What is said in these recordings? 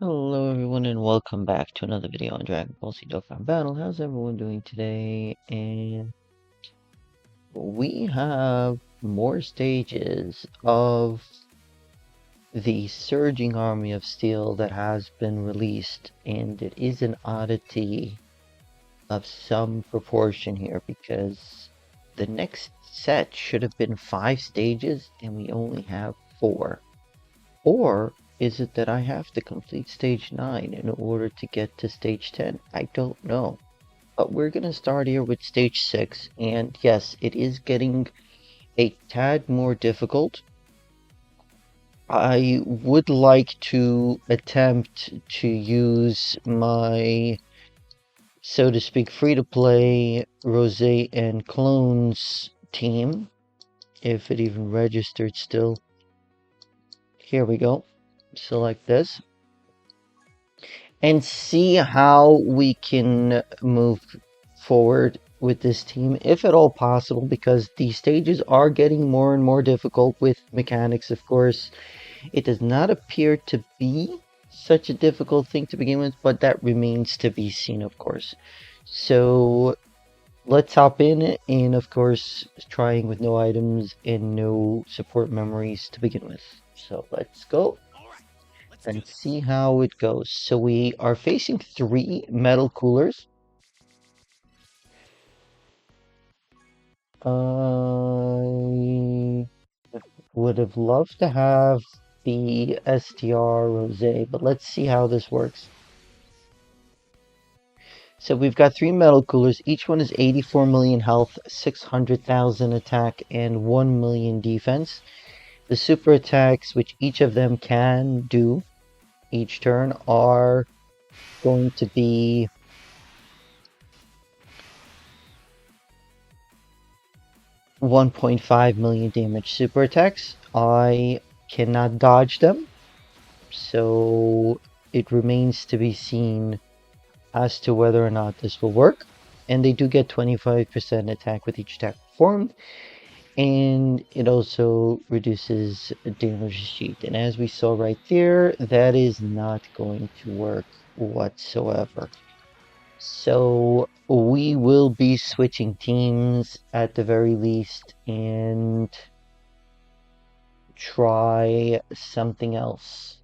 Hello everyone and welcome back to another video on Dragon Ball Z Dokkan Battle. How's everyone doing today? And we have more stages of the Surging Army of Steel that has been released, and it is an oddity of some proportion here because the next set should have been 5 stages and we only have 4. Or is it that I have to complete stage 9 in order to get to stage 10? I don't know. But we're going to start here with stage 6. And yes, it is getting a tad more difficult. I would like to attempt to use my, so to speak, free-to-play Rosé and Clones team. If it even registered still. Here we go. Select this. And see how we can move forward with this team, if at all possible, because these stages are getting more and more difficult with mechanics, of course. It does not appear to be such a difficult thing to begin with, but that remains to be seen, of course. So let's hop in, and of course, trying with no items and no support memories to begin with. So let's go and see how it goes. So we are facing 3 metal coolers. I would have loved to have the STR Rosé, but let's see how this works. So we've got 3 metal coolers. Each one is 84 million health, 600,000 attack, and 1 million defense. The super attacks, which each of them can do each turn, are going to be 1.5 million damage. Super attacks, I cannot dodge them, so it remains to be seen as to whether or not this will work. And they do get 25% attack with each attack performed, and it also reduces damage sheet. And as we saw right there, that is not going to work whatsoever. So we will be switching teams at the very least and try something else.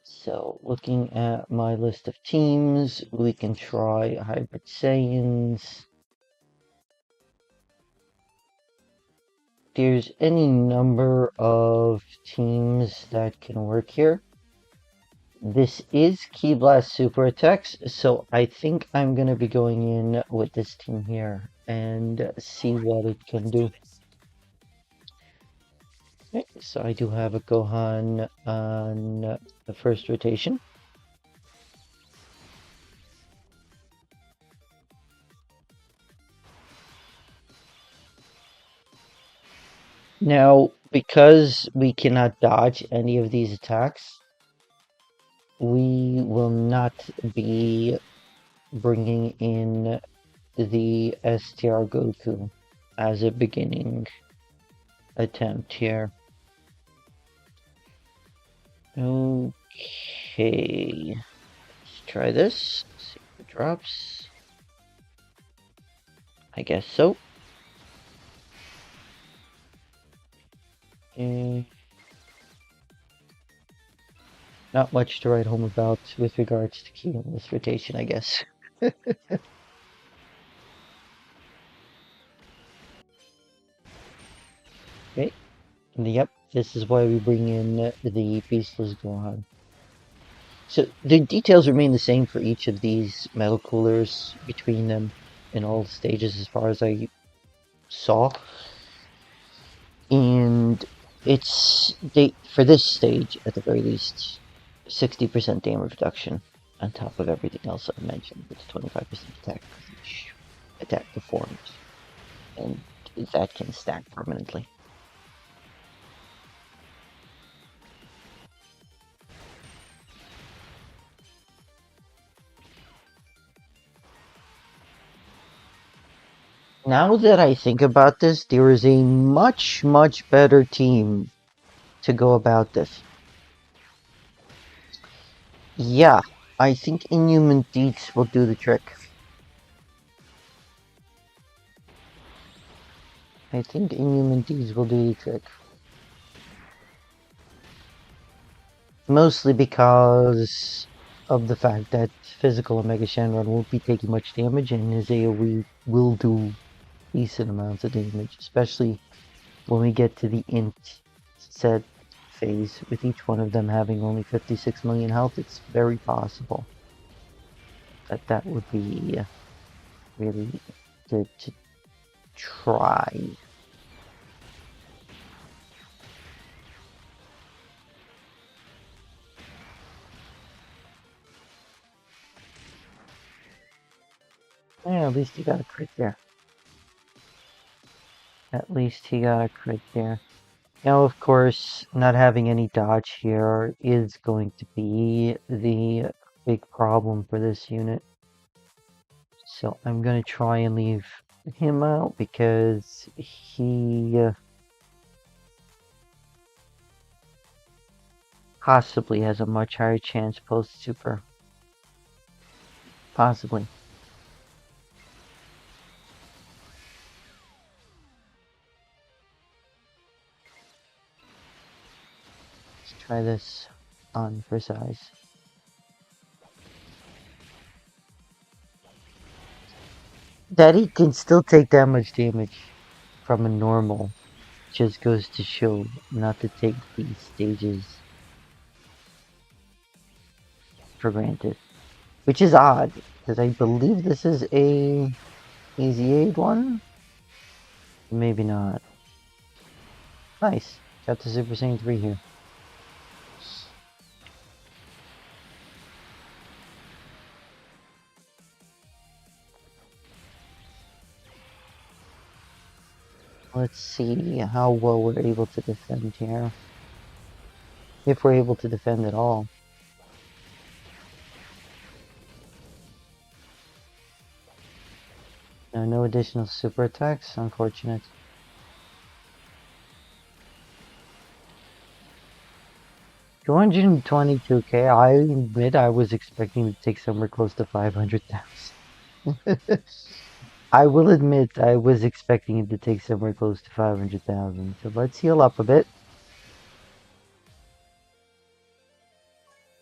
So looking at my list of teams, we can try Hybrid Saiyans. There's any number of teams that can work here. This is Ki Blast Super Attacks, so I think I'm going to be going in with this team here and see what it can do. Okay, so I do have a Gohan on the first rotation. Now, because we cannot dodge any of these attacks, we will not be bringing in the STR Goku as a beginning attempt here. Okay, let's try this, see if it drops. I guess so. Not much to write home about with regards to Ki in this rotation, I guess. Okay, yep, this is why we bring in the Beastless Gohan. So the details remain the same for each of these metal coolers between them in all stages as far as I saw. And it's, for this stage at the very least, 60% damage reduction on top of everything else I mentioned, with 25% attack with each attack performed. And that can stack permanently. Now that I think about this, there is a much, much better team to go about this. Yeah, I think Inhuman Deeds will do the trick. I think Inhuman Deeds will do the trick. Mostly because of the fact that physical Omega Shenron won't be taking much damage, and his AoE will do decent amounts of damage, especially when we get to the int set phase, with each one of them having only 56 million health. It's very possible that that would be really good to try. Yeah, at least he got a crit there. At least he got a crit there. Now, of course, not having any dodge here is going to be the big problem for this unit. So I'm going to try and leave him out because he possibly has a much higher chance post-super. Possibly. Let's try this on for size. That he can still take that much damage from a normal just goes to show not to take these stages for granted. Which is odd, because I believe this is a Easy Aid one? Maybe not. Nice. Got the Super Saiyan 3 here. Let's see how well we're able to defend here. If we're able to defend at all. No additional super attacks, unfortunate. $222k, I admit I was expecting to take somewhere close to 500,000. I will admit I was expecting it to take somewhere close to 500,000. So let's heal up a bit.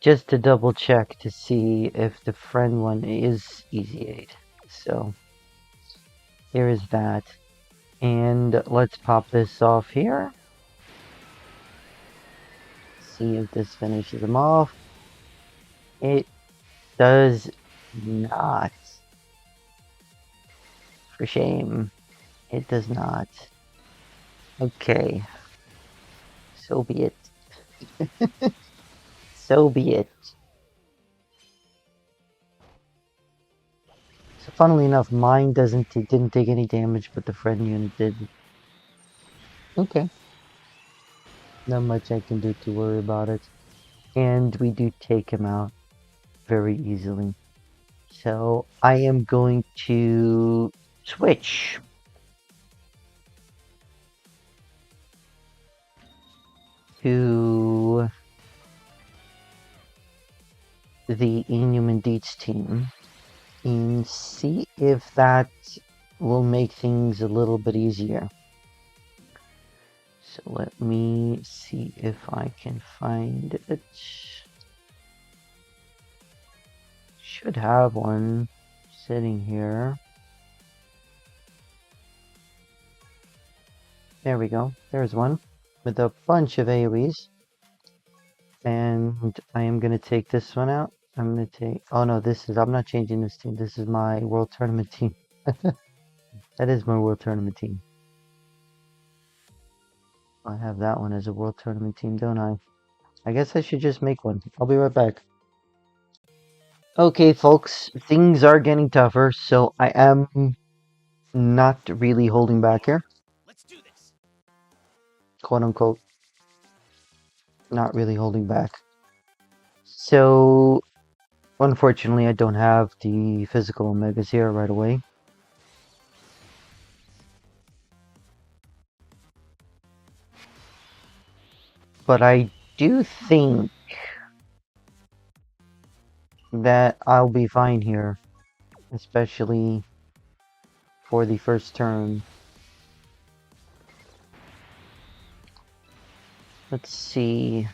Just to double check to see if the friend one is Easy 8. So there is that. And let's pop this off here. See if this finishes them off. It does not. For shame. It does not. Okay. So be it. So be it. So funnily enough, mine didn't take any damage, but the friend unit did. Okay. Not much I can do to worry about it. And we do take him out very easily. So I am going to switch to the Inhuman Deeds team and see if that will make things a little bit easier. So let me see if I can find it. Should have one sitting here. There we go. There's one with a bunch of AoEs. And I am going to take this one out. I'm going to take... Oh no, I'm not changing this team. This is my World Tournament team. That is my World Tournament team. I have that one as a World Tournament team, don't I? I guess I should just make one. I'll be right back. Okay, folks. Things are getting tougher, so I am not really holding back here. Let's do this. Quote unquote. Not really holding back. So, unfortunately, I don't have the physical Omegas here right away. But I do think that I'll be fine here, especially for the first turn. Let's see.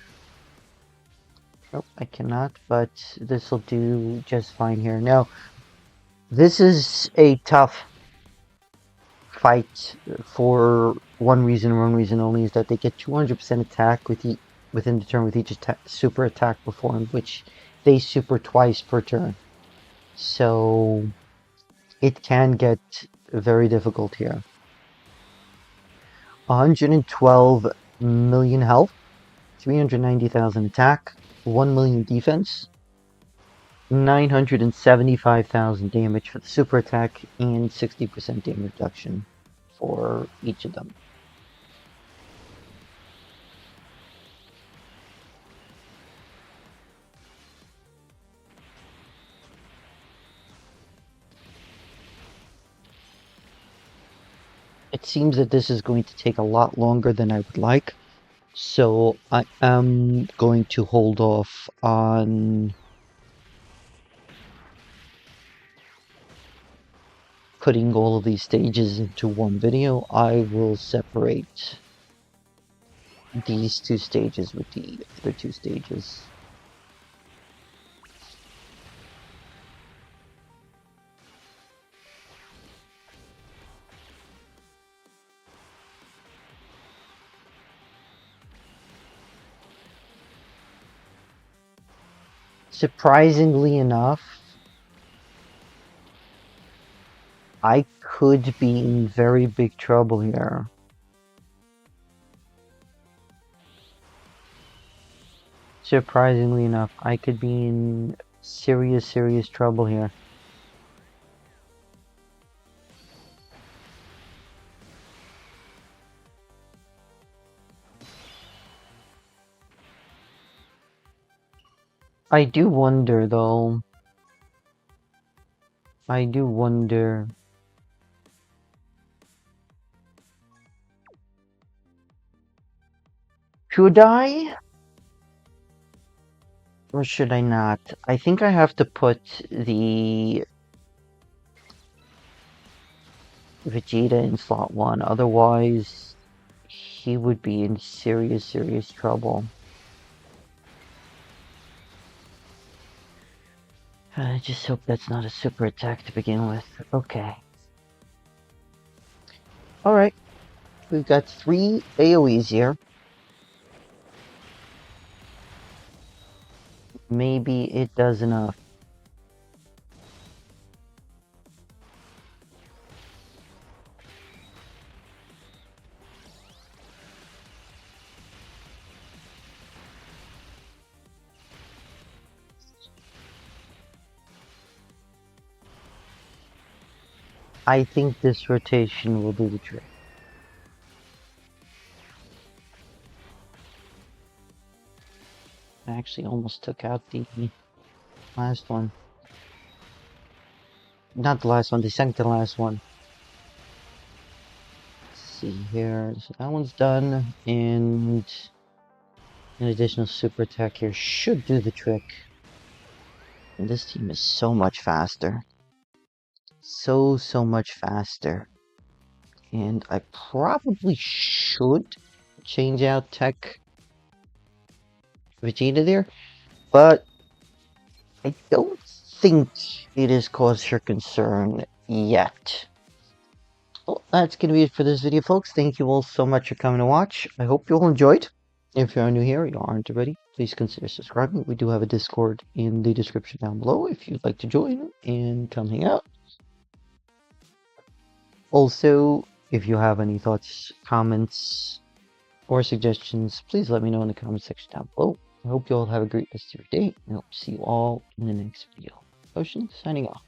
Nope, I cannot, but this will do just fine here. Now, this is a tough fight for one reason only, is that they get 200% attack within the turn with each super attack performed, which they super twice per turn. So it can get very difficult here. 112 million health, 390,000 attack, 1 million defense, 975,000 damage for the super attack, and 60% damage reduction for each of them. It seems that this is going to take a lot longer than I would like, so I am going to hold off on putting all of these stages into one video. I will separate these two stages with the other two stages. Surprisingly enough, I could be in very big trouble here. Surprisingly enough, I could be in serious trouble here. I do wonder, though. I do wonder. Should I? Or should I not? I think I have to put the Vegeta in slot 1, otherwise he would be in serious trouble. I just hope that's not a super attack to begin with. Okay. Alright. We've got 3 AoEs here. Maybe it does enough. I think this rotation will do the trick. I actually almost took out the last one. Not the last one, the second to last one. Let's see here. So that one's done, and an additional super attack here should do the trick. And this team is so much faster. So much faster. And I probably should change out Tech Vegeta there, but I don't think it is cause for concern yet. Well, that's going to be it for this video, folks. Thank you all so much for coming to watch. I hope you all enjoyed. If you are new here, you aren't already, please consider subscribing. We do have a Discord in the description down below if you'd like to join and come hang out. Also, if you have any thoughts, comments, or suggestions, please let me know in the comment section down below. I hope you all have a great rest of your day, and I hope to see you all in the next video. Ocean, signing off.